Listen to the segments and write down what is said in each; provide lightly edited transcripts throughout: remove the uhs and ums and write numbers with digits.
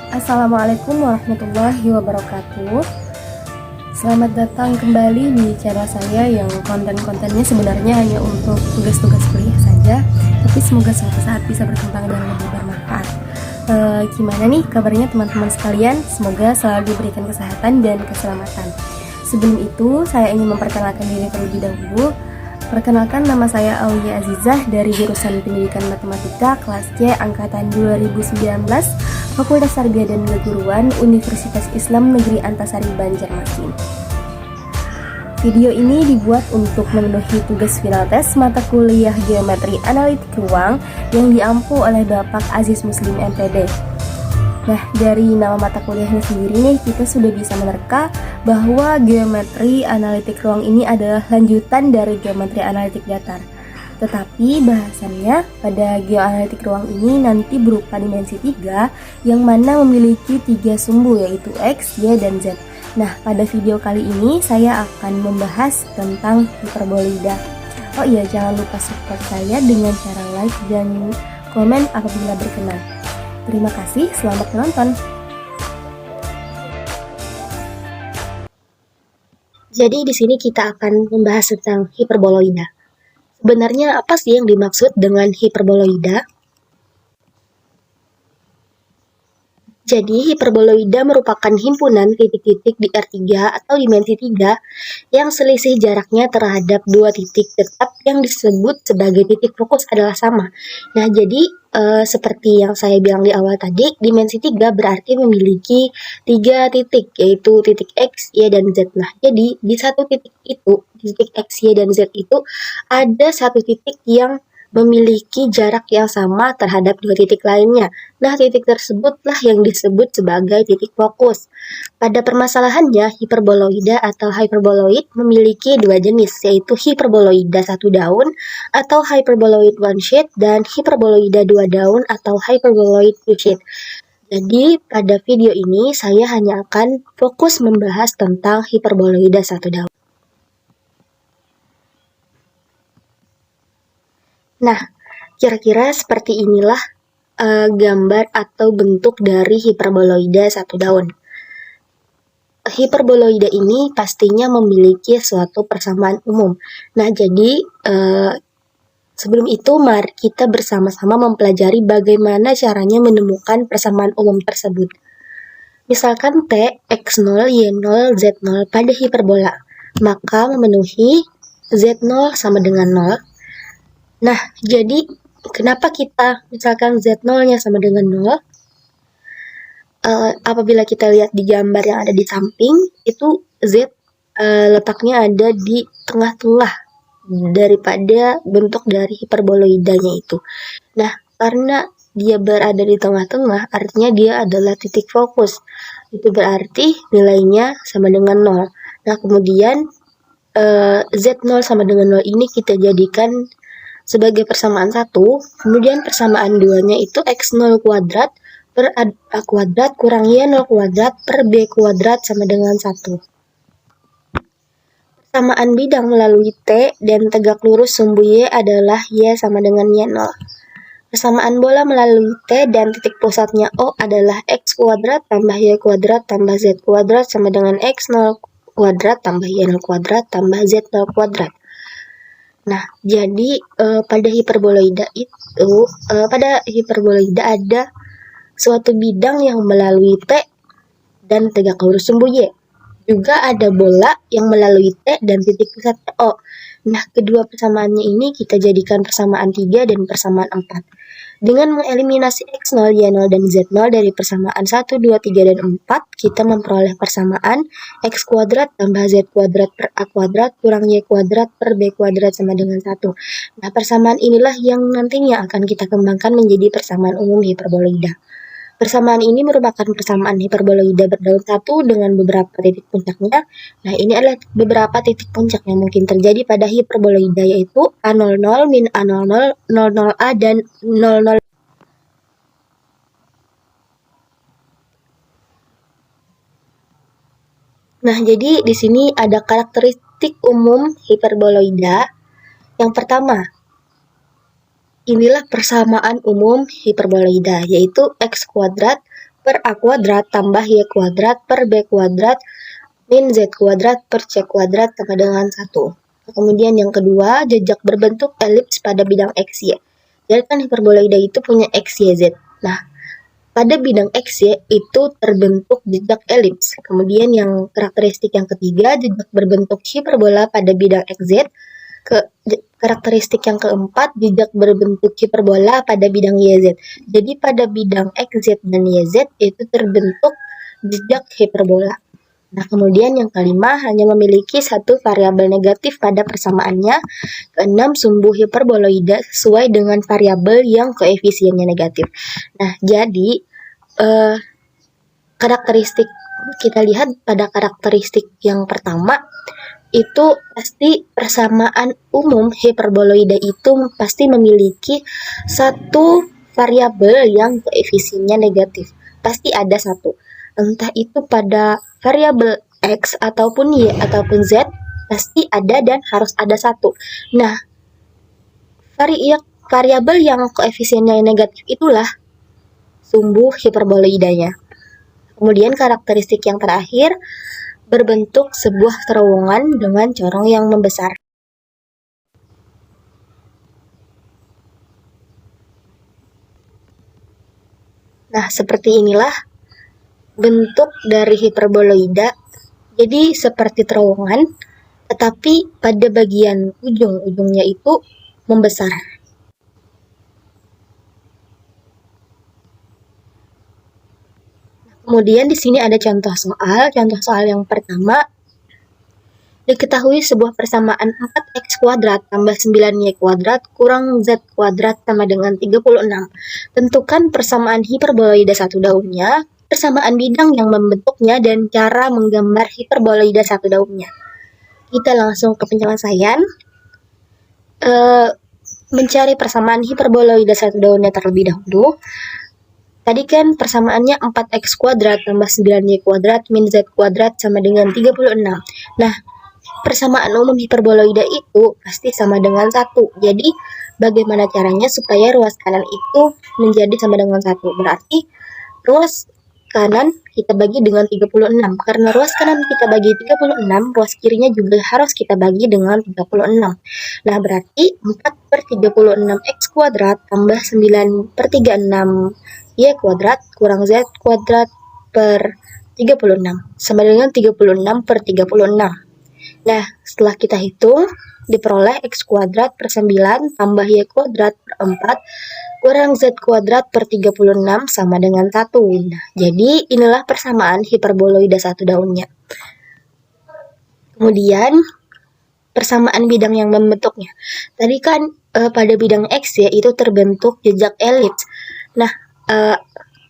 Assalamualaikum warahmatullahi wabarakatuh. Selamat datang kembali di channel saya yang konten-kontennya sebenarnya hanya untuk tugas-tugas kuliah saja, tapi semoga suatu saat bisa berkembang dan lebih bermanfaat. Gimana nih kabarnya teman-teman sekalian? Semoga selalu diberikan kesehatan dan keselamatan. Sebelum itu, saya ingin memperkenalkan diri terlebih dahulu. Perkenalkan, nama saya Aulia Azizah dari jurusan Pendidikan Matematika kelas C angkatan 2019, Fakultas Tarbiyah dan Keguruan, Universitas Islam Negeri Antasari Banjarmasin. Video ini dibuat untuk memenuhi tugas final tes mata kuliah Geometri Analitik Ruang yang diampu oleh Bapak Aziz Muslim MPD. Nah, dari nama mata kuliahnya sendiri nih, kita sudah bisa menerka bahwa geometri analitik ruang ini adalah lanjutan dari geometri analitik datar. Tetapi bahasannya pada geoanalitik ruang ini nanti berupa dimensi 3 yang mana memiliki 3 sumbu yaitu X, Y, dan Z. Nah, pada video kali ini saya akan membahas tentang hiperboloida. Oh iya, jangan lupa support saya dengan cara like dan komen apabila berkenan. Terima kasih, selamat menonton. Jadi di sini kita akan membahas tentang hiperboloida. Sebenarnya apa sih yang dimaksud dengan hiperboloida? Jadi hiperboloida merupakan himpunan titik-titik di R3 atau dimensi 3 yang selisih jaraknya terhadap dua titik tetap yang disebut sebagai titik fokus adalah sama. Nah, jadi seperti yang saya bilang di awal tadi, dimensi 3 berarti memiliki 3 titik, yaitu titik X, Y, dan Z. Nah, jadi di satu titik itu, titik X, Y, dan Z itu ada satu titik yang memiliki jarak yang sama terhadap dua titik lainnya. Nah, titik tersebutlah yang disebut sebagai titik fokus. Pada permasalahannya, hiperboloida atau hyperboloid memiliki dua jenis, yaitu hiperboloida satu daun atau hyperboloid one sheet dan hiperboloida dua daun atau hyperboloid two sheet. Jadi, pada video ini saya hanya akan fokus membahas tentang hiperboloida satu daun. Nah, kira-kira seperti inilah gambar atau bentuk dari hiperboloida satu daun. Hiperboloida ini pastinya memiliki suatu persamaan umum. Nah, jadi sebelum itu mari kita bersama-sama mempelajari bagaimana caranya menemukan persamaan umum tersebut. Misalkan T, X0, Y0, Z0 pada hiperbola, maka memenuhi Z0 sama dengan 0. Nah, jadi kenapa kita misalkan Z0-nya sama dengan 0? Apabila kita lihat di gambar yang ada di samping, itu Z letaknya ada di tengah-tengah daripada bentuk dari hiperboloidanya itu. Nah, karena dia berada di tengah-tengah, artinya dia adalah titik fokus. Itu berarti nilainya sama dengan 0. Nah, kemudian Z0 sama dengan 0 ini kita jadikan sebagai persamaan 1, kemudian persamaan 2-nya itu X0 kuadrat per A kuadrat kurang Y0 kuadrat per B kuadrat sama dengan 1. Persamaan bidang melalui T dan tegak lurus sumbu Y adalah Y sama dengan Y0. Persamaan bola melalui T dan titik pusatnya O adalah X kuadrat tambah Y kuadrat tambah Z kuadrat sama dengan X0 kuadrat tambah Y0 kuadrat tambah Z0 kuadrat. Nah, jadi pada hiperboloida itu, pada hiperboloida ada suatu bidang yang melalui T dan tegak lurus sumbu Y. Juga ada bola yang melalui T dan titik pusat O. Nah, kedua persamaannya ini kita jadikan persamaan 3 dan persamaan 4. Dengan mengeliminasi X0, Y0, dan Z0 dari persamaan 1, 2, 3, dan 4, kita memperoleh persamaan X kuadrat tambah Z kuadrat per A kuadrat kurang Y kuadrat per B kuadrat sama dengan 1. Nah, persamaan inilah yang nantinya akan kita kembangkan menjadi persamaan umum hiperboloida. Persamaan ini merupakan persamaan hiperboloida berdaun satu dengan beberapa titik puncaknya. Nah, ini adalah beberapa titik puncak yang mungkin terjadi pada hiperboloida, yaitu A00, min A00, 00A, dan 00. Nah, jadi di sini ada karakteristik umum hiperboloida. Yang pertama, inilah persamaan umum hiperboloida, yaitu X kuadrat per A kuadrat tambah Y kuadrat per B kuadrat min Z kuadrat per C kuadrat sama dengan 1. Kemudian yang kedua, jejak berbentuk elips pada bidang XY. Jadi kan hiperboloida itu punya X, Y, Z. Nah, pada bidang XY itu terbentuk jejak elips. Kemudian yang karakteristik yang ketiga, jejak berbentuk hiperbola pada bidang XZ. Karakteristik yang keempat, jejak berbentuk hiperbola pada bidang YZ. Jadi pada bidang XZ dan YZ itu terbentuk jejak hiperbola. Nah, kemudian yang kelima, hanya memiliki satu variabel negatif pada persamaannya. Keenam, sumbu hiperboloida sesuai dengan variabel yang koefisiennya negatif. Nah, jadi karakteristik kita lihat pada karakteristik yang pertama, itu pasti persamaan umum hiperboloida itu pasti memiliki satu variabel yang koefisiennya negatif. Pasti ada satu. Entah itu pada variabel X ataupun Y ataupun Z, pasti ada dan harus ada satu. Nah, variabel yang koefisiennya negatif itulah sumbu hiperboloidanya. Kemudian karakteristik yang terakhir, berbentuk sebuah terowongan dengan corong yang membesar. Nah, seperti inilah bentuk dari hiperboloida. Jadi seperti terowongan, tetapi pada bagian ujung-ujungnya itu membesar. Kemudian di sini ada contoh soal. Contoh soal yang pertama, diketahui sebuah persamaan 4x kuadrat tambah 9y kuadrat kurang z kuadrat sama dengan 36. Tentukan persamaan hiperboloida satu daunnya, persamaan bidang yang membentuknya, dan cara menggambar hiperboloida satu daunnya. Kita langsung ke penyelesaian. Mencari persamaan hiperboloida satu daunnya terlebih dahulu. Tadi kan persamaannya 4x kuadrat tambah 9y kuadrat min z kuadrat sama dengan 36. Nah, persamaan umum hiperboloida itu pasti sama dengan 1. Jadi, bagaimana caranya supaya ruas kanan itu menjadi sama dengan 1? Berarti, ruas kanan kita bagi dengan 36. Karena ruas kanan kita bagi 36, ruas kirinya juga harus kita bagi dengan 36. Nah, berarti 4/36x kuadrat tambah 9/36 y kuadrat kurang z kuadrat per 36 sama dengan 36/36. Nah, setelah kita hitung, diperoleh x kuadrat per 9 tambah y kuadrat per 4 kurang z kuadrat per 36 sama dengan 1. Nah, jadi inilah persamaan hiperboloida satu daunnya. Kemudian, persamaan bidang yang membentuknya. Tadi kan pada bidang X ya, itu terbentuk jejak elips. Nah,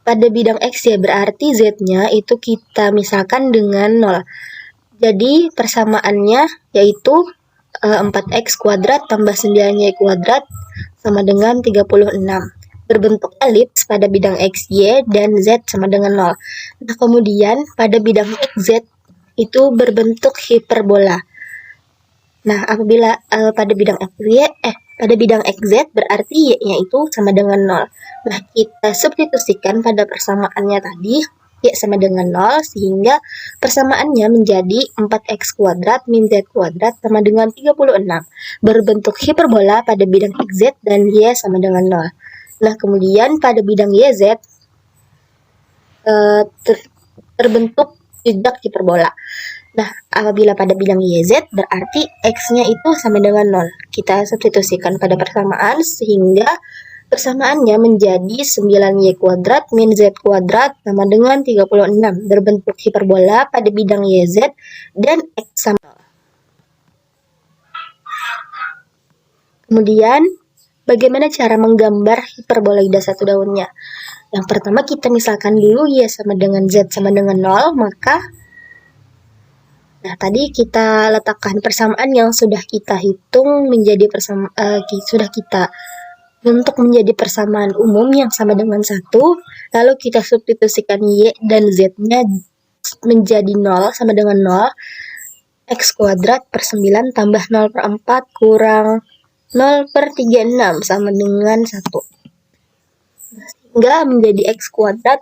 pada bidang X ya, berarti Z-nya itu kita misalkan dengan 0. Jadi persamaannya yaitu 4x kuadrat tambah 9y kuadrat sama dengan 36. Berbentuk elips pada bidang X, Y, dan Z sama dengan 0. Nah, kemudian pada bidang XZ itu berbentuk hiperbola. Nah, apabila pada bidang pada bidang XZ berarti Y-nya itu sama dengan 0. Nah, kita substitusikan pada persamaannya tadi, Y sama dengan 0, sehingga persamaannya menjadi 4x kuadrat min Z kuadrat sama dengan 36. Berbentuk hiperbola pada bidang XZ dan Y sama dengan 0. Nah, kemudian pada bidang YZ terbentuk jejak hiperbola. Nah, apabila pada bidang YZ berarti X-nya itu sama dengan 0. Kita substitusikan pada persamaan sehingga persamaannya menjadi 9y kuadrat min Z kuadrat sama dengan 36. Berbentuk hiperbola pada bidang YZ dan X sama 0. Kemudian, bagaimana cara menggambar hiperboloida satu daunnya? Yang pertama kita misalkan dulu Y sama dengan Z sama dengan 0, maka tadi kita letakkan persamaan yang sudah kita hitung menjadi sudah kita bentuk menjadi persamaan umum yang sama dengan 1, lalu kita substitusikan Y dan Z-nya menjadi 0 sama dengan 0, X kuadrat per 9 tambah 0 per 4 kurang 0/36 sama dengan 1. Sehingga menjadi X kuadrat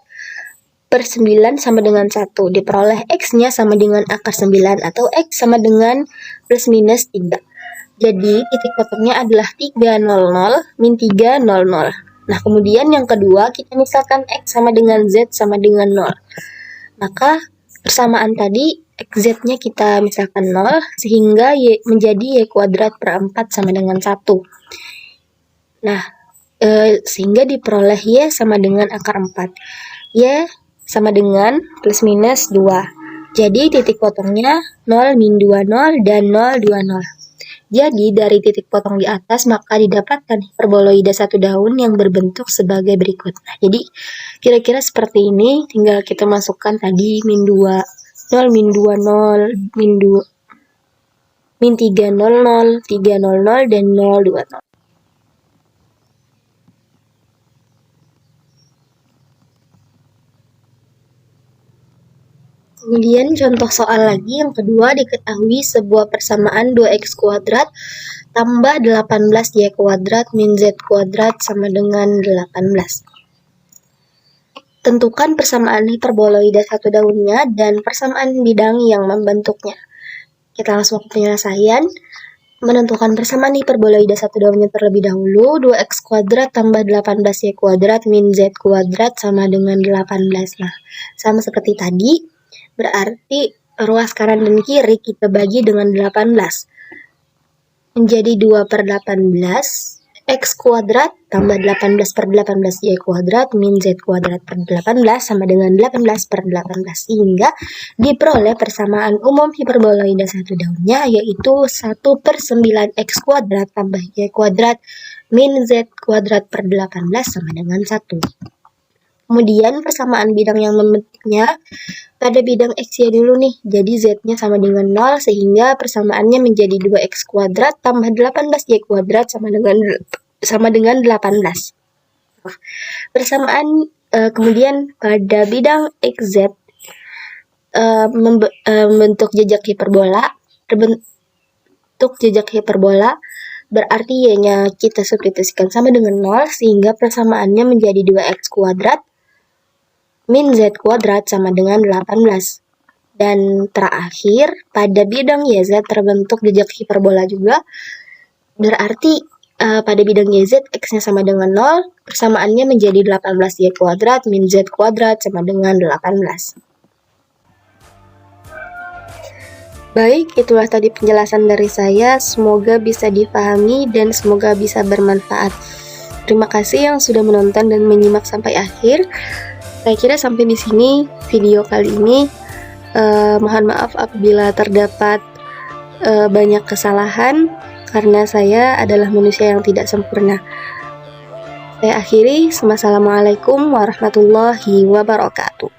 per 9 sama dengan 1. Diperoleh X-nya sama dengan akar 9 atau X sama dengan plus minus 3. Jadi titik potongnya adalah 300 min 300. Nah, kemudian yang kedua kita misalkan X sama dengan Z sama dengan 0. Maka persamaan tadi XZ-nya kita misalkan 0 sehingga Y menjadi Y kuadrat per 4 sama dengan 1. Nah, sehingga diperoleh Y sama dengan akar 4. Y sama dengan plus minus 2. Jadi titik potongnya 0, min 2, 0, dan 0, 2, 0. Jadi dari titik potong di atas maka didapatkan hiperboloida satu daun yang berbentuk sebagai berikut. Nah, jadi kira-kira seperti ini, tinggal kita masukkan tadi min 2, 0, min 2, 0, min 2, min 3, 0, 0, 3, 0, 0, dan 0, 2, 0. Kemudian contoh soal lagi yang kedua, diketahui sebuah persamaan 2x kuadrat tambah 18y kuadrat min z kuadrat sama dengan 18. Tentukan persamaan hiperboloida satu daunnya dan persamaan bidang yang membentuknya. Kita langsung ke penyelesaian. Menentukan persamaan hiperboloida satu daunnya terlebih dahulu. 2x kuadrat tambah 18y kuadrat min z kuadrat sama dengan 18. Nah, sama seperti tadi. Berarti ruas kanan dan kiri kita bagi dengan 18. Menjadi 2 per 18. X kuadrat tambah 18 per 18 Y kuadrat min Z kuadrat per 18 sama dengan 18 per 18. Sehingga diperoleh persamaan umum hiperboloida satu daunnya yaitu 1 per 9 X kuadrat tambah Y kuadrat min Z kuadrat per 18 sama dengan 1. Kemudian persamaan bidang yang membentuknya pada bidang X-nya dulu nih, jadi Z-nya sama dengan 0 sehingga persamaannya menjadi 2X kuadrat tambah 18Y kuadrat sama dengan 18. Persamaan kemudian pada bidang XZ membentuk jejak hiperbola, berarti Y-nya kita substitusikan sama dengan 0 sehingga persamaannya menjadi 2X kuadrat min Z kuadrat sama dengan 18. Dan terakhir, pada bidang YZ terbentuk jejak hiperbola juga, berarti pada bidang YZ X-nya sama dengan 0, persamaannya menjadi 18Y kuadrat min Z kuadrat sama dengan 18. Baik, itulah tadi penjelasan dari saya, semoga bisa dipahami dan semoga bisa bermanfaat. Terima kasih yang sudah menonton dan menyimak sampai akhir. Saya kira sampai di sini video kali ini. Mohon maaf apabila terdapat banyak kesalahan karena saya adalah manusia yang tidak sempurna. Saya akhiri. Wassalamualaikum warahmatullahi wabarakatuh.